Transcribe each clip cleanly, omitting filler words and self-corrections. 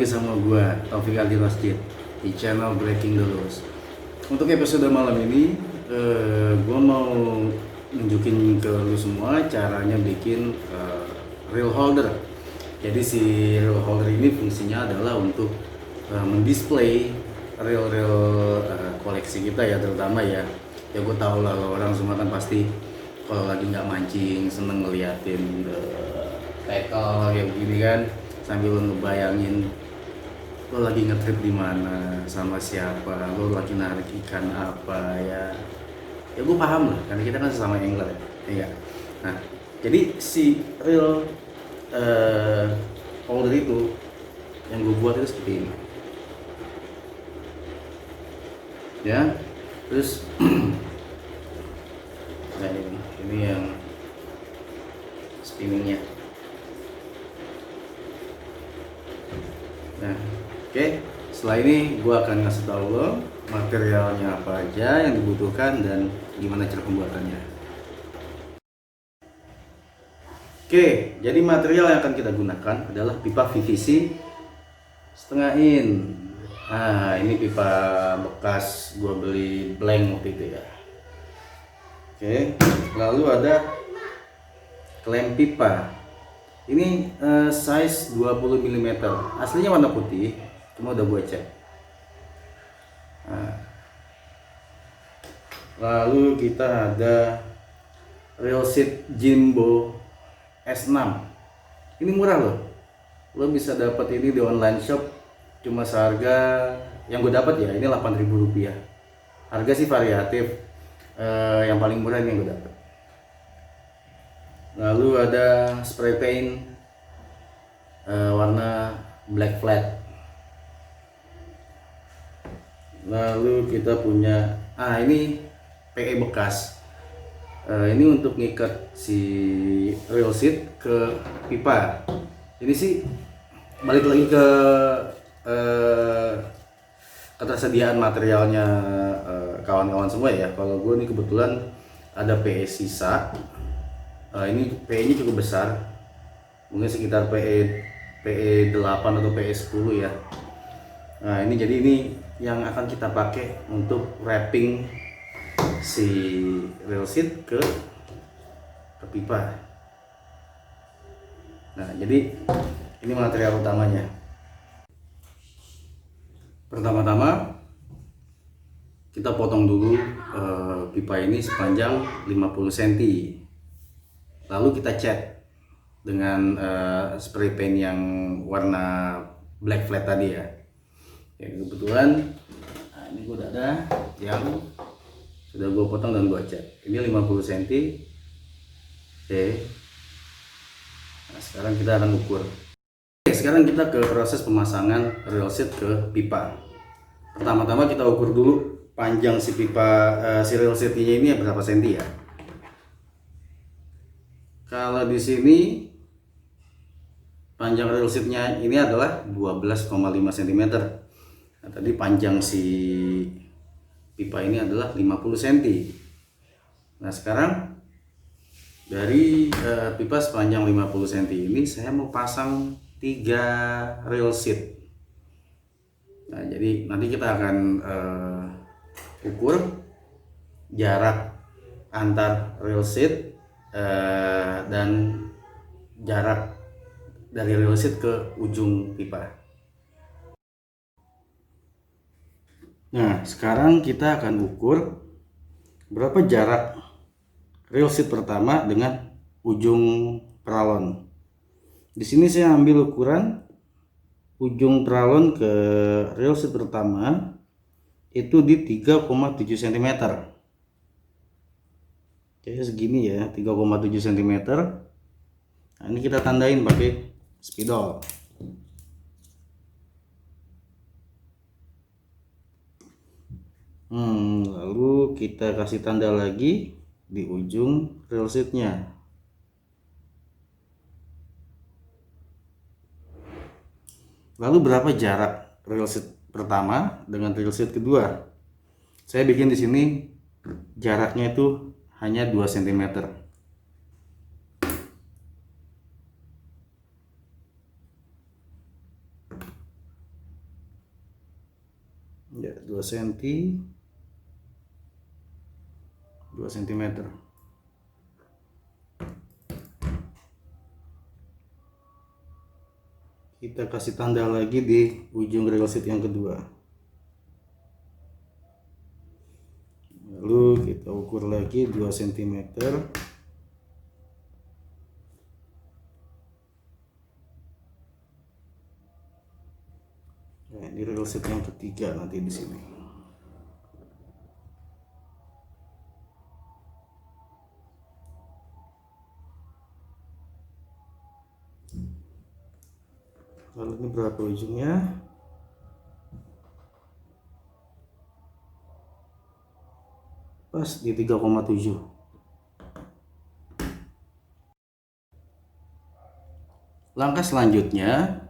lagi sama gua Taufik Adi Masjid di channel Breaking the Rules. Untuk episode malam ini, gua mau nunjukin ke lu semua caranya bikin reel holder. Jadi si reel holder ini fungsinya adalah untuk mendisplay reel-reel koleksi kita ya, terutama ya. Ya gue tau lah, orang semua kan pasti kalau lagi nggak mancing seneng ngeliatin tackle kayak begini kan, sambil lo ngebayangin lo lagi ngetrip di mana sama siapa, lo lagi narik ikan apa ya. Ya gue paham lah, karena kita kan sesama angler ya. Nah, jadi si reel holder itu yang gue buat itu seperti ini ya. Terus nah ini yang spinningnya. Nah, oke. Setelah ini gue akan ngasih tahu lo materialnya apa aja yang dibutuhkan dan gimana cara pembuatannya. Oke, jadi material yang akan kita gunakan adalah pipa PVC setengah in. Nah, ini pipa bekas gue beli blank waktu itu ya. Oke, lalu ada klem pipa. Ini size 20 mm. Aslinya warna putih, cuma udah gue cek. Nah, lalu kita ada reel seat Jimbo S6. Ini murah loh. Lo bisa dapat ini di online shop cuma seharga, yang gue dapat ya ini Rp8.000. Harga sih variatif. Yang paling murah ini yang gue dapat. Lalu ada spray paint warna black flat. Lalu kita punya ini PE bekas. Ini untuk ngikat si reel seat ke pipa. Ini sih balik lagi ke ketersediaan materialnya kawan-kawan semua ya. Kalau gue nih kebetulan ada PE sisa. Ini PE nya cukup besar, mungkin sekitar PE 8 atau PE 10 ya. Nah ini jadi ini yang akan kita pakai untuk wrapping si reel seat ke pipa. Nah jadi ini material utamanya. Pertama-tama kita potong dulu pipa ini sepanjang 50 cm. Lalu kita cat dengan spray paint yang warna black flat tadi ya. Ya kebetulan ini gue udah ada yang sudah gue potong dan gue cat. Ini 50 cm. Oke. Nah, sekarang kita akan ukur. Oke, sekarang kita ke proses pemasangan reel seat ke pipa. Pertama-tama kita ukur dulu panjang si pipa si reel seatnya ini berapa senti ya. Kalau di sini panjang reel seatnya ini adalah 12,5 cm. Nah, tadi panjang si pipa ini adalah 50 cm. Nah, sekarang dari pipa sepanjang 50 cm ini saya mau pasang 3 reel seat. Nah, jadi nanti kita akan ukur jarak antar reel seat dan jarak dari reel seat ke ujung pipa. Nah, sekarang kita akan ukur berapa jarak reel seat pertama dengan ujung pralon. Di sini saya ambil ukuran ujung pralon ke reel seat pertama itu di 3,7 cm. Oke, segini ya, 3,7 cm. Nah, ini kita tandain pakai spidol. Lalu kita kasih tanda lagi di ujung reel seatnya. Lalu berapa jarak reel seat pertama dengan reel seat kedua? Saya bikin di sini jaraknya itu hanya 2 cm. 2 cm 2 cm. Kita kasih tanda lagi di ujung real sheet yang kedua. Lalu kita ukur lagi 2 cm. Nah, ini real sheet yang ketiga nanti di sini. Lalu ini berapa ujungnya? Pas di 3,7. Langkah selanjutnya,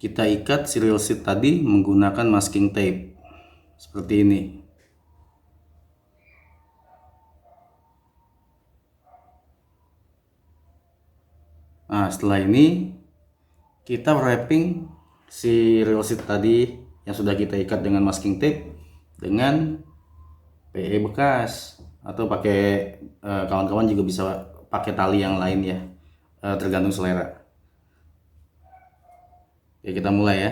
kita ikat si real sheet tadi menggunakan masking tape seperti ini. Nah, setelah ini kita wrapping si real sheet tadi yang sudah kita ikat dengan masking tape dengan PE bekas, atau pakai kawan-kawan juga bisa pakai tali yang lain ya, tergantung selera. Oke, kita mulai ya.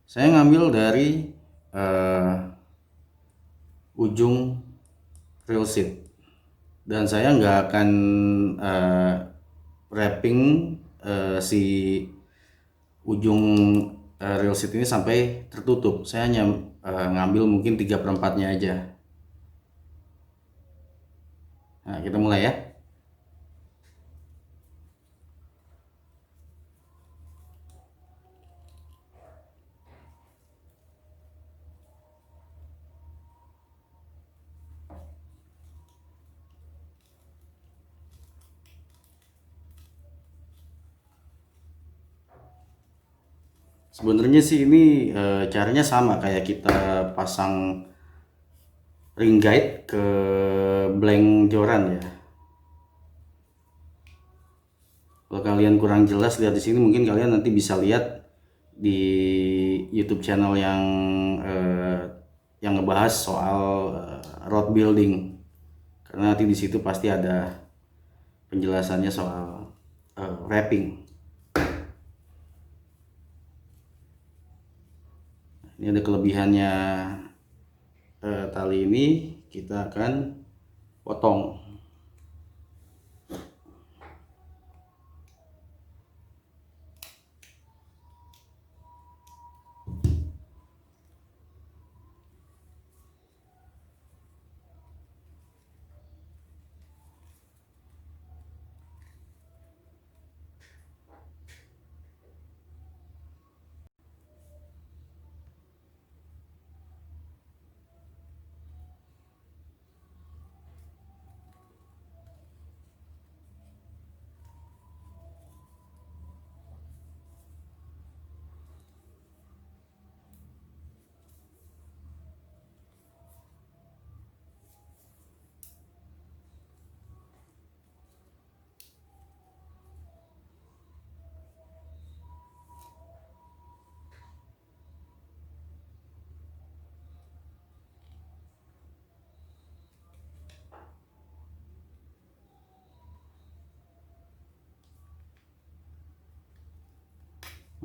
Saya ngambil dari ujung real sheet dan saya nggak akan wrapping si ujung real sheet ini sampai tertutup. Saya hanya ngambil mungkin 3/4-nya aja. Nah, kita mulai ya. Sebenarnya sih ini caranya sama kayak kita pasang ring guide ke blank joran ya. Kalau kalian kurang jelas lihat di sini, mungkin kalian nanti bisa lihat di YouTube channel yang ngebahas soal road building, karena nanti di situ pasti ada penjelasannya soal wrapping. Ini ada kelebihannya, tali ini kita akan potong.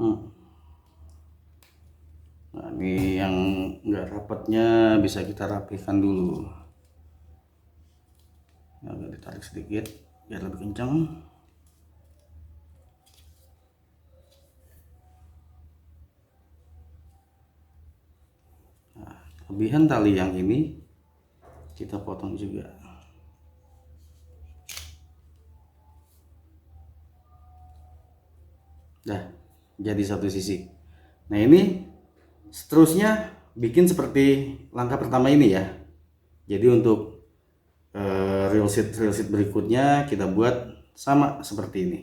Nah, ini yang nggak rapatnya bisa kita rapihkan dulu. Nah, agak ditarik sedikit biar lebih kencang. Nah, kelebihan tali yang ini kita potong juga. Dah, jadi satu sisi. Nah, ini seterusnya bikin seperti langkah pertama ini ya. Jadi untuk real sheet berikutnya kita buat sama seperti ini.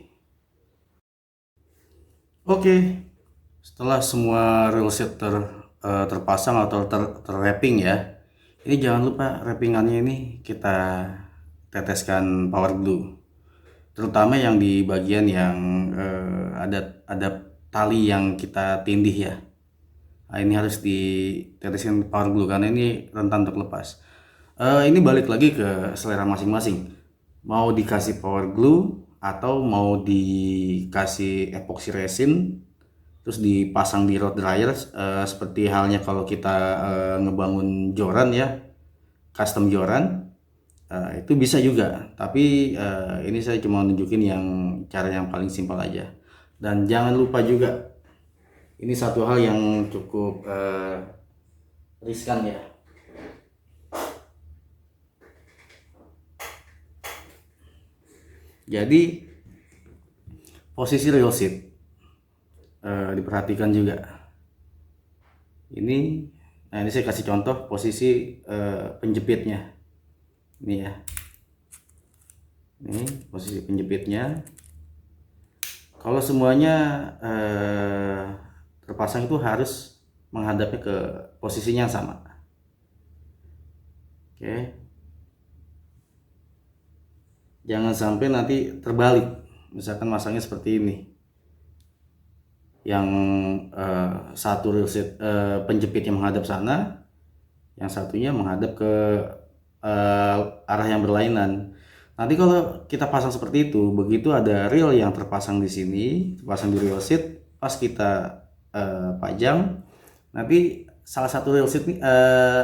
Oke, setelah semua real sheet terpasang atau terwrapping ya, ini jangan lupa wrappingannya ini kita teteskan power glue, terutama yang di bagian yang ada tali yang kita tindih ya. Nah, ini harus ditetesin power glue karena ini rentan untuk lepas. Ini balik lagi ke selera masing-masing. Mau dikasih power glue atau mau dikasih epoxy resin terus dipasang di rod dryer, seperti halnya kalau kita ngebangun joran ya, custom joran. Itu bisa juga, tapi ini saya cuma nunjukin yang cara yang paling simpel aja. Dan jangan lupa juga, ini satu hal yang cukup riskan ya. Jadi posisi reel seat diperhatikan juga. Ini saya kasih contoh posisi penjepitnya. Ini ya, ini posisi penjepitnya. Kalau semuanya terpasang itu harus menghadapnya ke posisinya yang sama. Oke, jangan sampai nanti terbalik. Misalkan masangnya seperti ini, yang satu reel seat penjepitnya menghadap sana, yang satunya menghadap ke arah yang berlainan. Nanti kalau kita pasang seperti itu, begitu ada reel yang terpasang di sini, terpasang di reel seat, pas kita pajang, nanti salah satu reel seat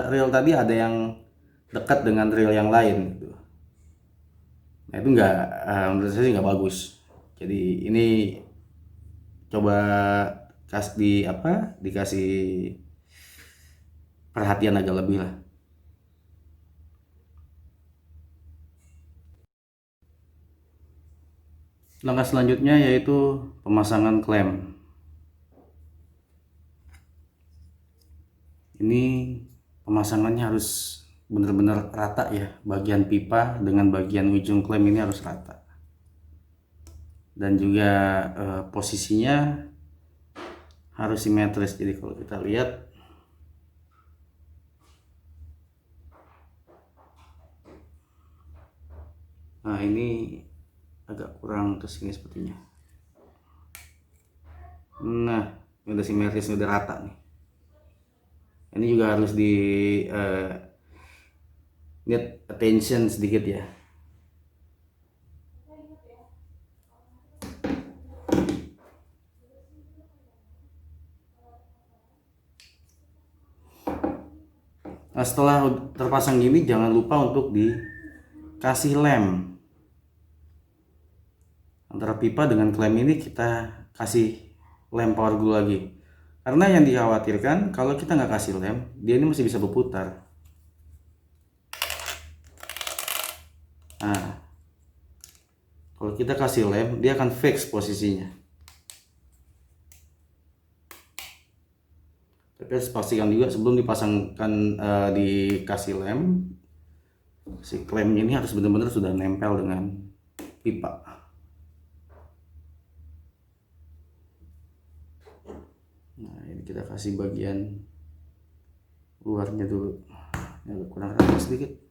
reel tadi ada yang dekat dengan reel yang lain gitu. Nah itu menurut saya sih nggak bagus. Jadi ini coba dikasih perhatian agak lebih lah. Langkah selanjutnya yaitu pemasangan klem. Ini pemasangannya harus benar-benar rata ya, bagian pipa dengan bagian ujung klem ini harus rata. Dan juga posisinya harus simetris. Jadi kalau kita lihat, nah ini agak kurang ke sini sepertinya. Nah, ini udah simetris, udah rata nih. Ini juga harus need attention sedikit ya. Nah, setelah terpasang gini, jangan lupa untuk dikasih lem. Antara pipa dengan klem ini kita kasih lem power glue lagi, karena yang dikhawatirkan kalau kita nggak kasih lem, dia ini masih bisa berputar. Nah, kalau kita kasih lem, dia akan fix posisinya. Tapi harus pastikan juga sebelum dipasangkan dikasih lem, si klem ini harus benar-benar sudah nempel dengan pipa. Nah ini kita kasih bagian luarnya dulu, ini agak kurang rata sedikit.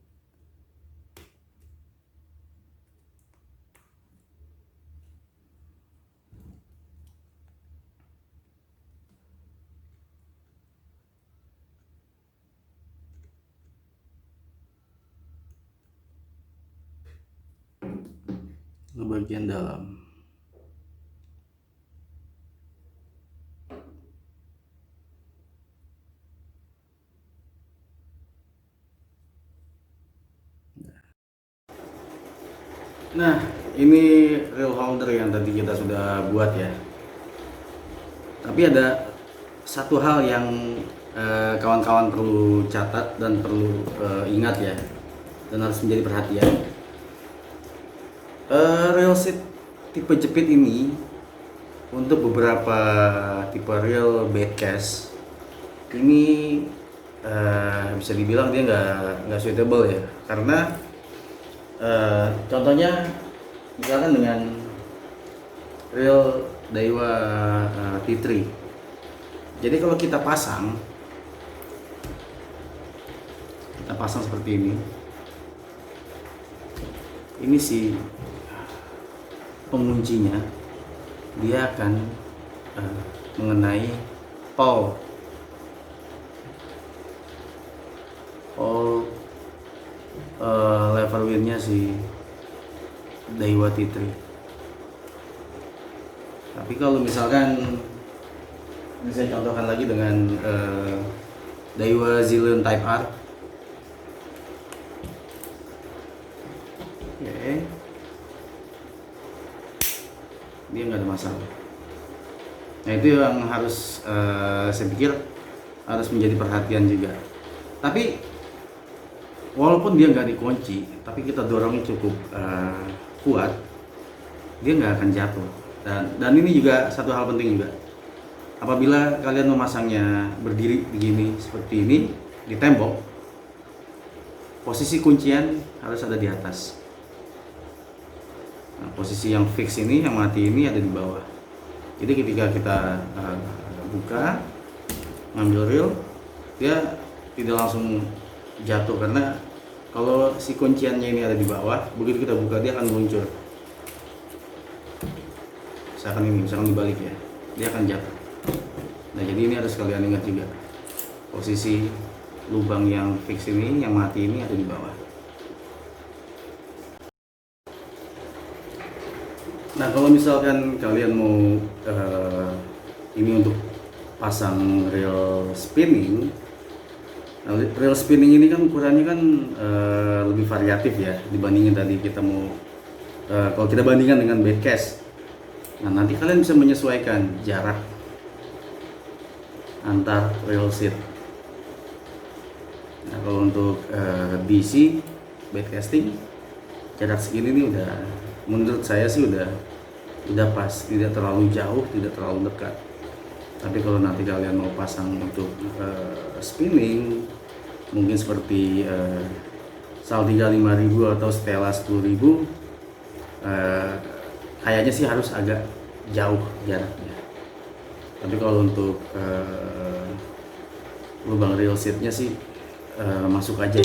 Ke bagian dalam. Nah, ini reel holder yang tadi kita sudah buat ya. Tapi ada satu hal yang kawan-kawan perlu catat dan perlu ingat ya, dan harus menjadi perhatian. Reel seat tipe jepit ini untuk beberapa tipe reel bed cast ini bisa dibilang dia nggak suitable ya, karena contohnya misalkan dengan reel Daiwa T3. Jadi kalau kita pasang seperti ini si penguncinya dia akan mengenai Paul lever wheel-nya si Daiwa T3. Tapi kalau misalkan ini saya contohkan lagi dengan Daiwa Zillion Type R. Oke. Dia nggak ada masalah. Nah itu yang harus saya pikir harus menjadi perhatian juga. Tapi walaupun dia nggak dikunci, tapi kita dorongnya cukup kuat, dia nggak akan jatuh. Dan ini juga satu hal penting juga. Apabila kalian memasangnya berdiri begini seperti ini di tembok, posisi kuncian harus ada di atas. Nah, posisi yang fix ini, yang mati ini ada di bawah. Jadi ketika kita buka, ngambil reel, dia tidak langsung jatuh karena kalau si kunciannya ini ada di bawah, begitu kita buka dia akan meluncur. Misalkan dibalik ya, dia akan jatuh. Nah jadi ini harus kalian ingat juga, posisi lubang yang fix ini, yang mati ini ada di bawah. Nah kalau misalkan kalian mau ini untuk pasang reel spinning, nah, reel spinning ini kan ukurannya kan lebih variatif ya dibandingin tadi kita mau kalau kita bandingkan dengan bedcast. Nah nanti kalian bisa menyesuaikan jarak antar reel seat. Nah kalau untuk DC bedcasting jarak segini nih udah, menurut saya sih udah pas, tidak terlalu jauh, tidak terlalu dekat. Tapi kalau nanti kalian mau pasang untuk spinning, mungkin seperti Saltiga 5000 atau Stella 10000, kayaknya sih harus agak jauh jaraknya. Tapi kalau untuk lubang reel seatnya sih masuk aja.